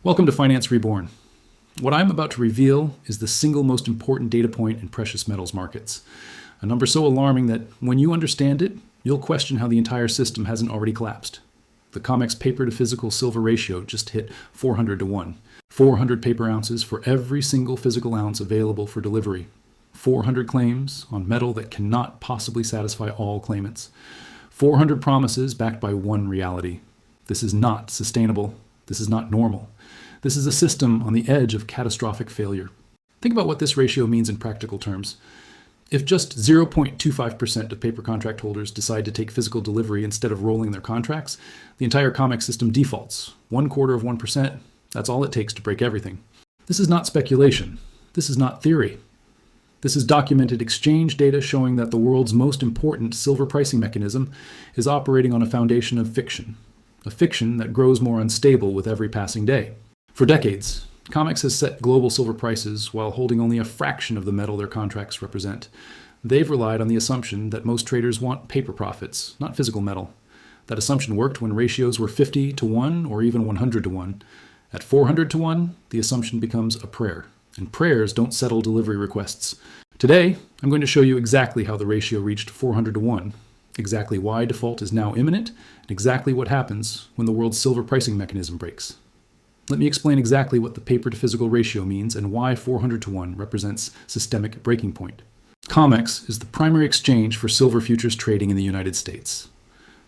Welcome to Finance Reborn. What I'm about to reveal is the single most important data point in precious metals markets. A number so alarming that when you understand it, you'll question how the entire system hasn't already collapsed. The COMEX paper to physical silver ratio just hit 400 to 1. 400 paper ounces for every single physical ounce available for delivery. 400 claims on metal that cannot possibly satisfy all claimants. 400 promises backed by one reality. This is not sustainable. This is not normal. This is a system on the edge of catastrophic failure. Think about what this ratio means in practical terms. If just 0.25% of paper contract holders decide to take physical delivery instead of rolling their contracts, the entire COMEX system defaults. 1/4%, that's all it takes to break everything. This is not speculation. This is not theory. This is documented exchange data showing that the world's most important silver pricing mechanism is operating on a foundation of fiction. A fiction that grows more unstable with every passing day. For decades, COMEX has set global silver prices while holding only a fraction of the metal their contracts represent. They've relied on the assumption that most traders want paper profits, not physical metal. That assumption worked when ratios were 50 to 1 or even 100 to 1. At 400 to 1, the assumption becomes a prayer, and prayers don't settle delivery requests. Today, I'm going to show you exactly how the ratio reached 400 to 1, exactly why default is now imminent, and exactly what happens when the world's silver pricing mechanism breaks. Let me explain exactly what the paper to physical ratio means and why 400 to 1 represents systemic breaking point. COMEX is the primary exchange for silver futures trading in the United States.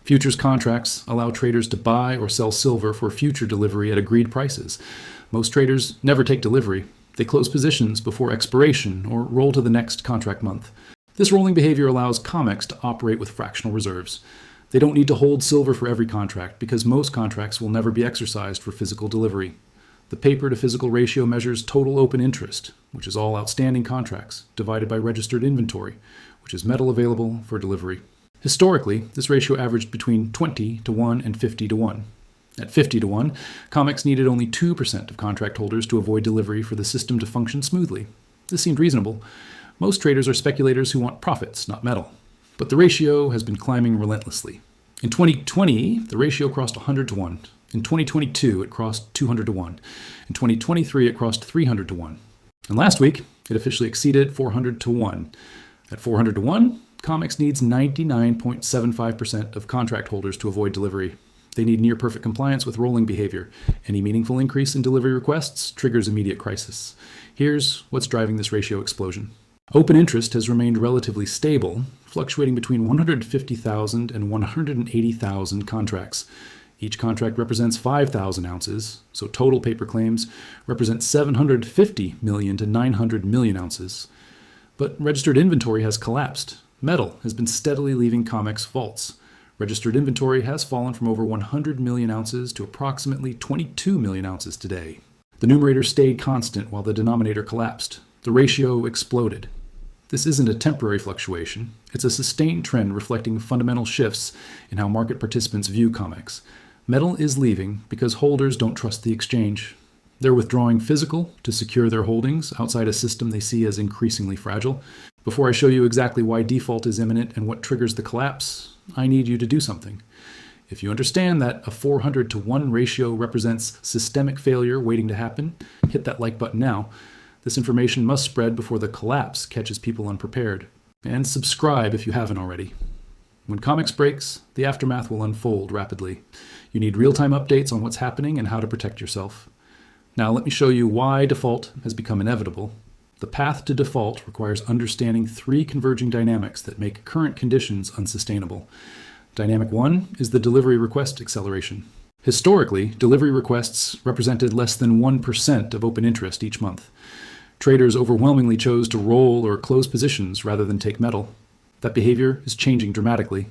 Futures contracts allow traders to buy or sell silver for future delivery at agreed prices. Most traders never take delivery. They close positions before expiration or roll to the next contract month. This rolling behavior allows COMEX to operate with fractional reserves. They don't need to hold silver for every contract because most contracts will never be exercised for physical delivery. The paper to physical ratio measures total open interest, which is all outstanding contracts, divided by registered inventory, which is metal available for delivery. Historically, this ratio averaged between 20 to 1 and 50 to 1. At 50 to 1, COMEX needed only 2% of contract holders to avoid delivery for the system to function smoothly. This seemed reasonable. Most traders are speculators who want profits, not metal. But the ratio has been climbing relentlessly. In 2020, the ratio crossed 100 to 1. In 2022, it crossed 200 to 1. In 2023, it crossed 300 to 1. And last week, it officially exceeded 400 to 1. At 400 to 1, COMEX needs 99.75% of contract holders to avoid delivery. They need near-perfect compliance with rolling behavior. Any meaningful increase in delivery requests triggers immediate crisis. Here's what's driving this ratio explosion. Open interest has remained relatively stable, fluctuating between 150,000 and 180,000 contracts. Each contract represents 5,000 ounces, so total paper claims represent 750 million to 900 million ounces. But registered inventory has collapsed. Metal has been steadily leaving COMEX vaults. Registered inventory has fallen from over 100 million ounces to approximately 22 million ounces today. The numerator stayed constant while the denominator collapsed. The ratio exploded. This isn't a temporary fluctuation. It's a sustained trend reflecting fundamental shifts in how market participants view COMEX. Metal is leaving because holders don't trust the exchange. They're withdrawing physical to secure their holdings outside a system they see as increasingly fragile. Before I show you exactly why default is imminent and what triggers the collapse, I need you to do something. If you understand that a 400 to 1 ratio represents systemic failure waiting to happen, hit that like button now. This information must spread before the collapse catches people unprepared. And subscribe if you haven't already. When COMEX breaks, the aftermath will unfold rapidly. You need real-time updates on what's happening and how to protect yourself. Now let me show you why default has become inevitable. The path to default requires understanding 3 converging dynamics that make current conditions unsustainable. Dynamic 1 is the delivery request acceleration. Historically, delivery requests represented less than 1% of open interest each month. Traders overwhelmingly chose to roll or close positions rather than take metal. That behavior is changing dramatically.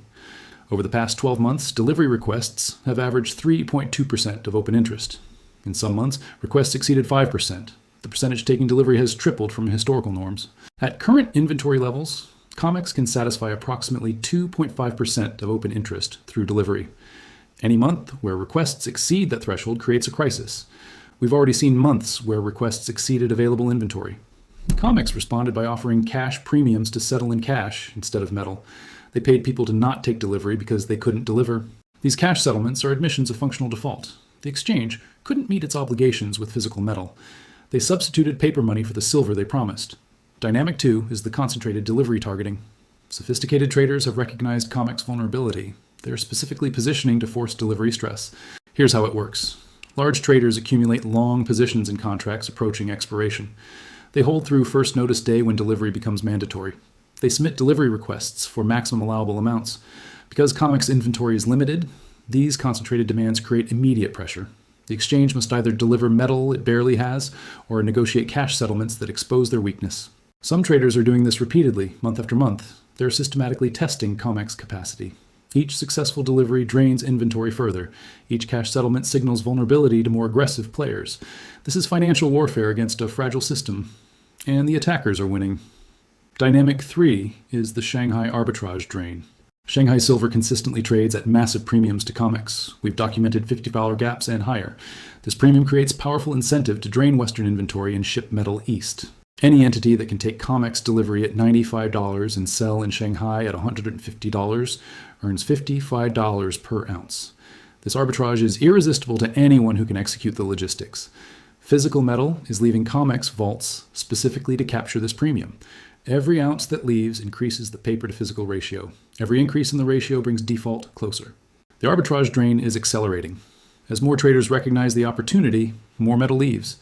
Over the past 12 months, delivery requests have averaged 3.2% of open interest. In some months, requests exceeded 5%. The percentage taking delivery has tripled from historical norms. At current inventory levels, COMEX can satisfy approximately 2.5% of open interest through delivery. Any month where requests exceed that threshold creates a crisis. We've already seen months where requests exceeded available inventory. COMEX responded by offering cash premiums to settle in cash instead of metal. They paid people to not take delivery because they couldn't deliver. These cash settlements are admissions of functional default. The exchange couldn't meet its obligations with physical metal. They substituted paper money for the silver they promised. Dynamic 2 is the concentrated delivery targeting. Sophisticated traders have recognized COMEX vulnerability. They're specifically positioning to force delivery stress. Here's how it works. Large traders accumulate long positions in contracts approaching expiration. They hold through first notice day when delivery becomes mandatory. They submit delivery requests for maximum allowable amounts. Because COMEX inventory is limited, these concentrated demands create immediate pressure. The exchange must either deliver metal it barely has or negotiate cash settlements that expose their weakness. Some traders are doing this repeatedly, month after month. They're systematically testing COMEX capacity. Each successful delivery drains inventory further. Each cash settlement signals vulnerability to more aggressive players. This is financial warfare against a fragile system, and the attackers are winning. Dynamic 3 is the Shanghai arbitrage drain. Shanghai silver consistently trades at massive premiums to COMEX. We've documented $50 gaps and higher. This premium creates powerful incentive to drain Western inventory and ship metal east. Any entity that can take COMEX delivery at $95 and sell in Shanghai at $150 earns $55 per ounce. This arbitrage is irresistible to anyone who can execute the logistics. Physical metal is leaving COMEX vaults specifically to capture this premium. Every ounce that leaves increases the paper to physical ratio. Every increase in the ratio brings default closer. The arbitrage drain is accelerating. As more traders recognize the opportunity, more metal leaves.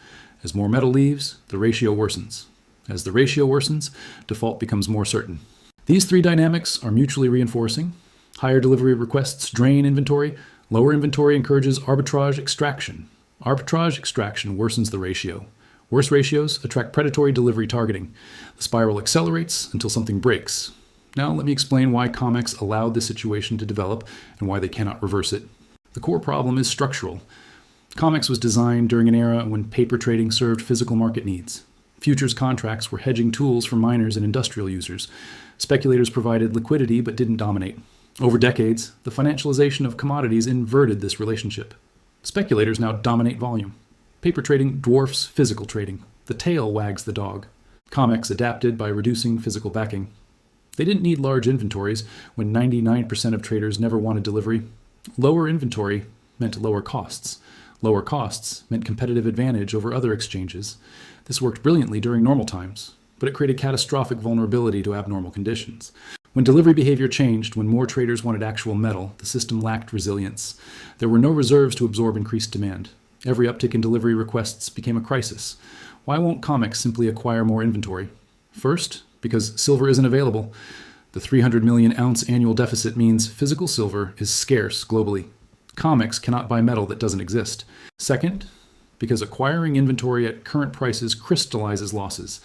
As more metal leaves, the ratio worsens. As the ratio worsens, default becomes more certain. These three dynamics are mutually reinforcing. Higher delivery requests drain inventory. Lower inventory encourages arbitrage extraction. Arbitrage extraction worsens the ratio. Worse ratios attract predatory delivery targeting. The spiral accelerates until something breaks. Now let me explain why COMEX allowed this situation to develop and why they cannot reverse it. The core problem is structural. COMEX was designed during an era when paper trading served physical market needs. Futures contracts were hedging tools for miners and industrial users. Speculators provided liquidity but didn't dominate. Over decades, the financialization of commodities inverted this relationship. Speculators now dominate volume. Paper trading dwarfs physical trading. The tail wags the dog. COMEX adapted by reducing physical backing. They didn't need large inventories when 99% of traders never wanted delivery. Lower inventory meant lower costs. Lower costs meant competitive advantage over other exchanges. This worked brilliantly during normal times, but it created catastrophic vulnerability to abnormal conditions. When delivery behavior changed, when more traders wanted actual metal, the system lacked resilience. There were no reserves to absorb increased demand. Every uptick in delivery requests became a crisis. Why won't COMEX simply acquire more inventory? First, because silver isn't available. The 300 million ounce annual deficit means physical silver is scarce globally. COMEX cannot buy metal that doesn't exist. Second, because acquiring inventory at current prices crystallizes losses.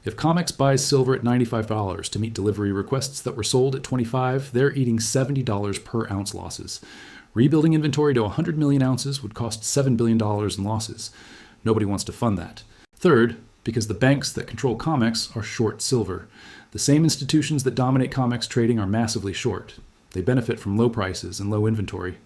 If COMEX buys silver at $95 to meet delivery requests that were sold at $25, they're eating $70 per ounce losses. Rebuilding inventory to 100 million ounces would cost $7 billion in losses. Nobody wants to fund that. Third, because the banks that control COMEX are short silver. The same institutions that dominate COMEX trading are massively short. They benefit from low prices and low inventory.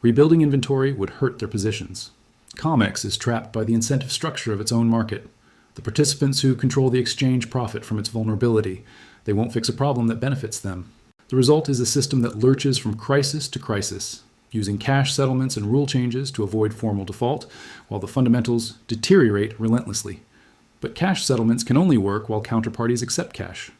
Rebuilding inventory would hurt their positions. COMEX is trapped by the incentive structure of its own market. The participants who control the exchange profit from its vulnerability. They won't fix a problem that benefits them. The result is a system that lurches from crisis to crisis, using cash settlements and rule changes to avoid formal default, while the fundamentals deteriorate relentlessly. But cash settlements can only work while counterparties accept cash.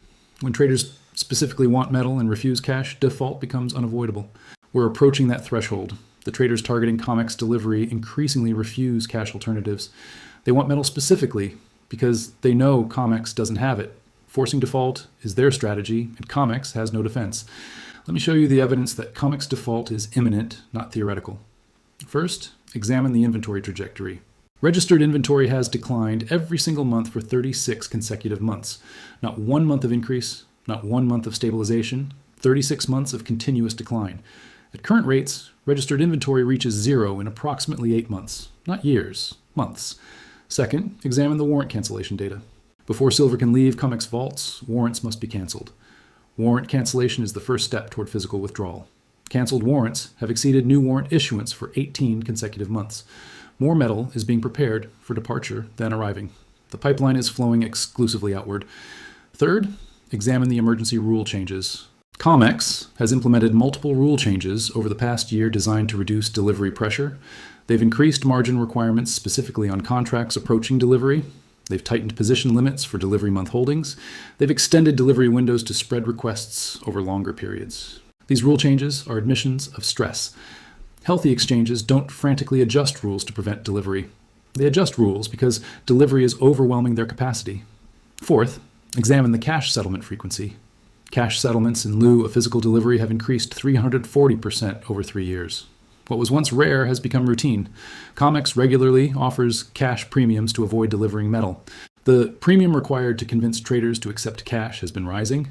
When traders specifically want metal and refuse cash, default becomes unavoidable. We're approaching that threshold. The traders targeting COMEX delivery increasingly refuse cash alternatives. They want metal specifically because they know COMEX doesn't have it. Forcing default is their strategy, and COMEX has no defense. Let me show you the evidence that COMEX default is imminent, not theoretical. First, examine the inventory trajectory. Registered inventory has declined every single month for 36 consecutive months. Not 1 month of increase, not 1 month of stabilization, 36 months of continuous decline. At current rates, registered inventory reaches zero in approximately 8 months, not years, months. Second, examine the warrant cancellation data. Before silver can leave COMEX vaults, warrants must be canceled. Warrant cancellation is the first step toward physical withdrawal. Canceled warrants have exceeded new warrant issuance for 18 consecutive months. More metal is being prepared for departure than arriving. The pipeline is flowing exclusively outward. Third, examine the emergency rule changes. COMEX has implemented multiple rule changes over the past year designed to reduce delivery pressure. They've increased margin requirements specifically on contracts approaching delivery. They've tightened position limits for delivery month holdings. They've extended delivery windows to spread requests over longer periods. These rule changes are admissions of stress. Healthy exchanges don't frantically adjust rules to prevent delivery. They adjust rules because delivery is overwhelming their capacity. Fourth, examine the cash settlement frequency. Cash settlements in lieu of physical delivery have increased 340% over 3 years. What was once rare has become routine. COMEX regularly offers cash premiums to avoid delivering metal. The premium required to convince traders to accept cash has been rising.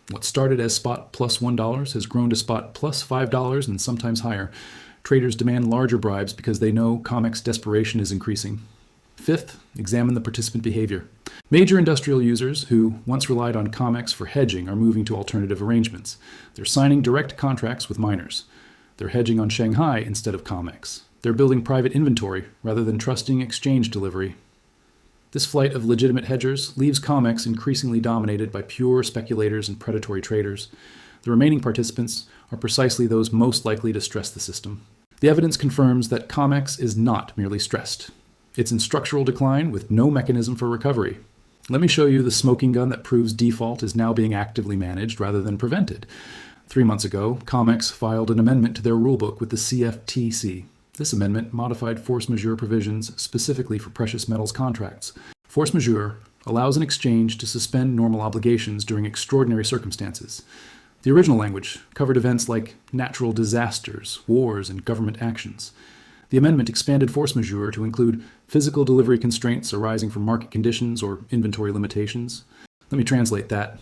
What started as spot plus $1 has grown to spot plus $5 and sometimes higher. Traders demand larger bribes because they know COMEX desperation is increasing. Fifth, examine the participant behavior. Major industrial users who once relied on COMEX for hedging are moving to alternative arrangements. They're signing direct contracts with miners. They're hedging on Shanghai instead of COMEX. They're building private inventory rather than trusting exchange delivery. This flight of legitimate hedgers leaves COMEX increasingly dominated by pure speculators and predatory traders. The remaining participants are precisely those most likely to stress the system. The evidence confirms that COMEX is not merely stressed. It's in structural decline with no mechanism for recovery. Let me show you the smoking gun that proves default is now being actively managed rather than prevented. 3 months ago, COMEX filed an amendment to their rulebook with the CFTC. This amendment modified force majeure provisions specifically for precious metals contracts. Force majeure allows an exchange to suspend normal obligations during extraordinary circumstances. The original language covered events like natural disasters, wars, and government actions. The amendment expanded force majeure to include physical delivery constraints arising from market conditions or inventory limitations. Let me translate that.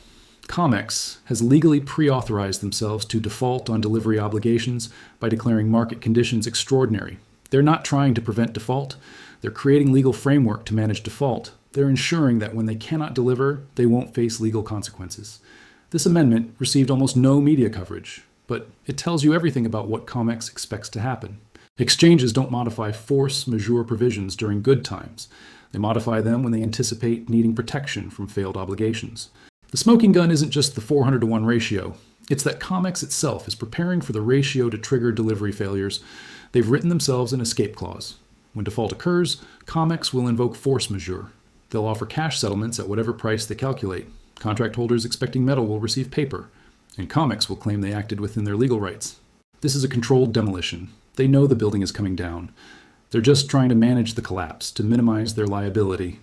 COMEX has legally pre-authorized themselves to default on delivery obligations by declaring market conditions extraordinary. They're not trying to prevent default. They're creating legal framework to manage default. They're ensuring that when they cannot deliver, they won't face legal consequences. This amendment received almost no media coverage, but it tells you everything about what COMEX expects to happen. Exchanges don't modify force majeure provisions during good times. They modify them when they anticipate needing protection from failed obligations. The smoking gun isn't just the 400-to-1 ratio. It's that COMEX itself is preparing for the ratio to trigger delivery failures. They've written themselves an escape clause. When default occurs, COMEX will invoke force majeure. They'll offer cash settlements at whatever price they calculate. Contract holders expecting metal will receive paper, and COMEX will claim they acted within their legal rights. This is a controlled demolition. They know the building is coming down. They're just trying to manage the collapse, to minimize their liability.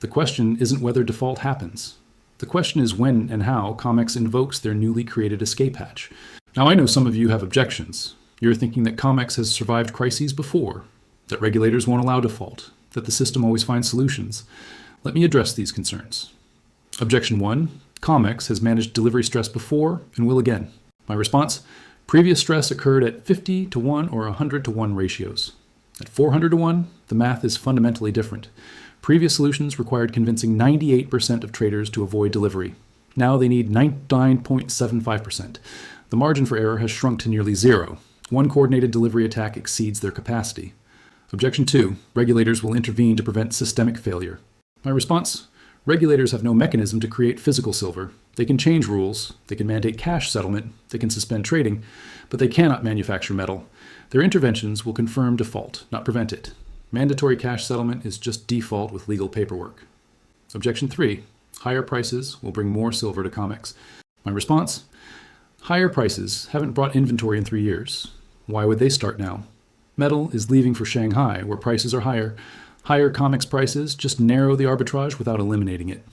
The question isn't whether default happens. The question is when and how COMEX invokes their newly created escape hatch. Now, I know some of you have objections. You're thinking that COMEX has survived crises before, that regulators won't allow default, that the system always finds solutions. Let me address these concerns. Objection 1. COMEX has managed delivery stress before and will again. My response: previous stress occurred at 50-to-1 or 100-to-1 ratios. At 400-to-1, the math is fundamentally different. Previous solutions required convincing 98% of traders to avoid delivery. Now they need 99.75%. The margin for error has shrunk to nearly zero. One coordinated delivery attack exceeds their capacity. Objection 2. Regulators will intervene to prevent systemic failure. My response: regulators have no mechanism to create physical silver. They can change rules, they can mandate cash settlement, they can suspend trading, but they cannot manufacture metal. Their interventions will confirm default, not prevent it. Mandatory cash settlement is just default with legal paperwork. Objection 3. Higher prices will bring more silver to COMEX. My response: higher prices haven't brought inventory in 3 years. Why would they start now? Metal is leaving for Shanghai, where prices are higher. Higher COMEX prices just narrow the arbitrage without eliminating it.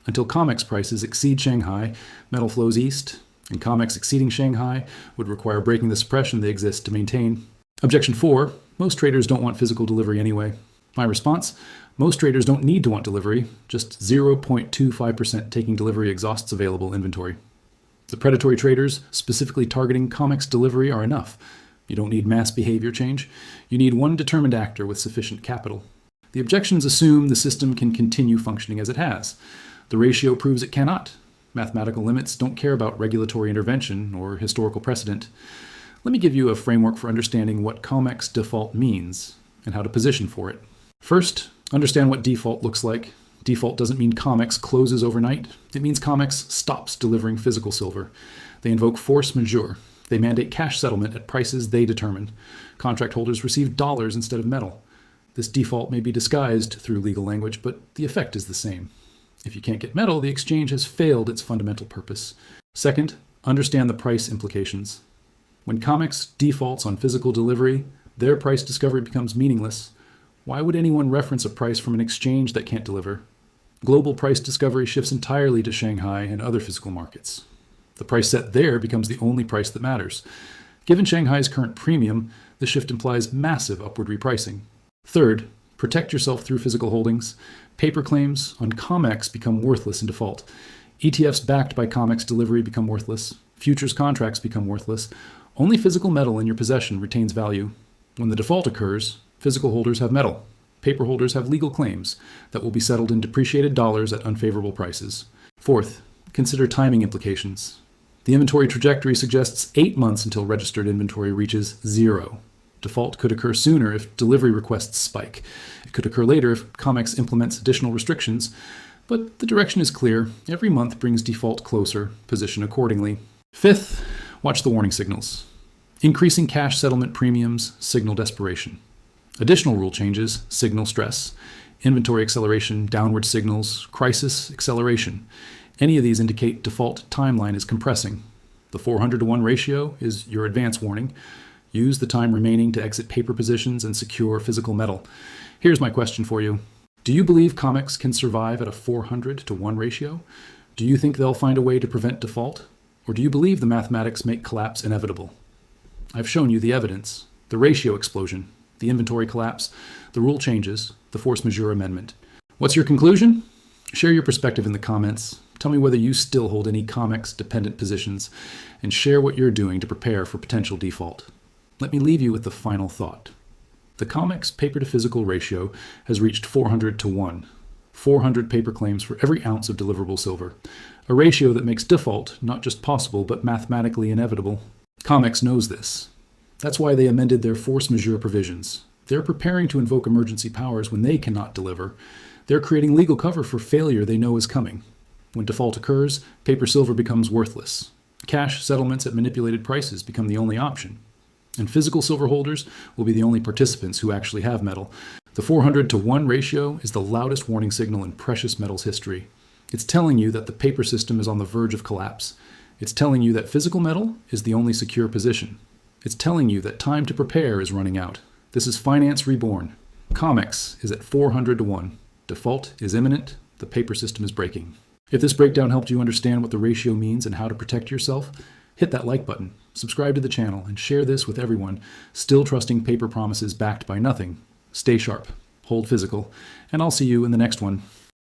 Until COMEX prices exceed Shanghai, metal flows east, and COMEX exceeding Shanghai would require breaking the suppression they exist to maintain. Objection 4. Most traders don't want physical delivery anyway. My response: most traders don't need to want delivery, just 0.25% taking delivery exhausts available inventory. The predatory traders specifically targeting COMEX delivery are enough. You don't need mass behavior change. You need one determined actor with sufficient capital. The objections assume the system can continue functioning as it has. The ratio proves it cannot. Mathematical limits don't care about regulatory intervention or historical precedent. Let me give you a framework for understanding what COMEX default means and how to position for it. First, understand what default looks like. Default doesn't mean COMEX closes overnight. It means COMEX stops delivering physical silver. They invoke force majeure. They mandate cash settlement at prices they determine. Contract holders receive dollars instead of metal. This default may be disguised through legal language, but the effect is the same. If you can't get metal, the exchange has failed its fundamental purpose. Second, understand the price implications. When COMEX defaults on physical delivery, their price discovery becomes meaningless. Why would anyone reference a price from an exchange that can't deliver? Global price discovery shifts entirely to Shanghai and other physical markets. The price set there becomes the only price that matters. Given Shanghai's current premium, the shift implies massive upward repricing. Third, protect yourself through physical holdings. Paper claims on COMEX become worthless in default. ETFs backed by COMEX delivery become worthless. Futures contracts become worthless. Only physical metal in your possession retains value. When the default occurs, physical holders have metal. Paper holders have legal claims that will be settled in depreciated dollars at unfavorable prices. Fourth, consider timing implications. The inventory trajectory suggests 8 months until registered inventory reaches 0. Default could occur sooner if delivery requests spike. It could occur later if COMEX implements additional restrictions, but the direction is clear. Every month brings default closer. Position accordingly. Fifth, watch the warning signals. Increasing cash settlement premiums signal desperation. Additional rule changes signal stress. Inventory acceleration, downward signals, crisis acceleration. Any of these indicate default timeline is compressing. The 400-to-1 ratio is your advance warning. Use the time remaining to exit paper positions and secure physical metal. Here's my question for you. Do you believe COMEX can survive at a 400-to-1 ratio? Do you think they'll find a way to prevent default? Or do you believe the mathematics make collapse inevitable? I've shown you the evidence, the ratio explosion, the inventory collapse, the rule changes, the force majeure amendment. What's your conclusion? Share your perspective in the comments. Tell me whether you still hold any COMEX-dependent positions, and share what you're doing to prepare for potential default. Let me leave you with the final thought. The COMEX paper-to-physical ratio has reached 400-to-1. 400 paper claims for every ounce of deliverable silver. A ratio that makes default not just possible, but mathematically inevitable. COMEX knows this. That's why they amended their force majeure provisions. They're preparing to invoke emergency powers when they cannot deliver. They're creating legal cover for failure they know is coming. When default occurs, paper silver becomes worthless. Cash settlements at manipulated prices become the only option. And physical silver holders will be the only participants who actually have metal. The 400-to-1 ratio is the loudest warning signal in precious metals history. It's telling you that the paper system is on the verge of collapse. It's telling you that physical metal is the only secure position. It's telling you that time to prepare is running out. This is finance reborn. COMEX is at 400-to-1. Default is imminent. The paper system is breaking. If this breakdown helped you understand what the ratio means and how to protect yourself, hit that like button, subscribe to the channel, and share this with everyone still trusting paper promises backed by nothing. Stay sharp, hold physical, and I'll see you in the next one.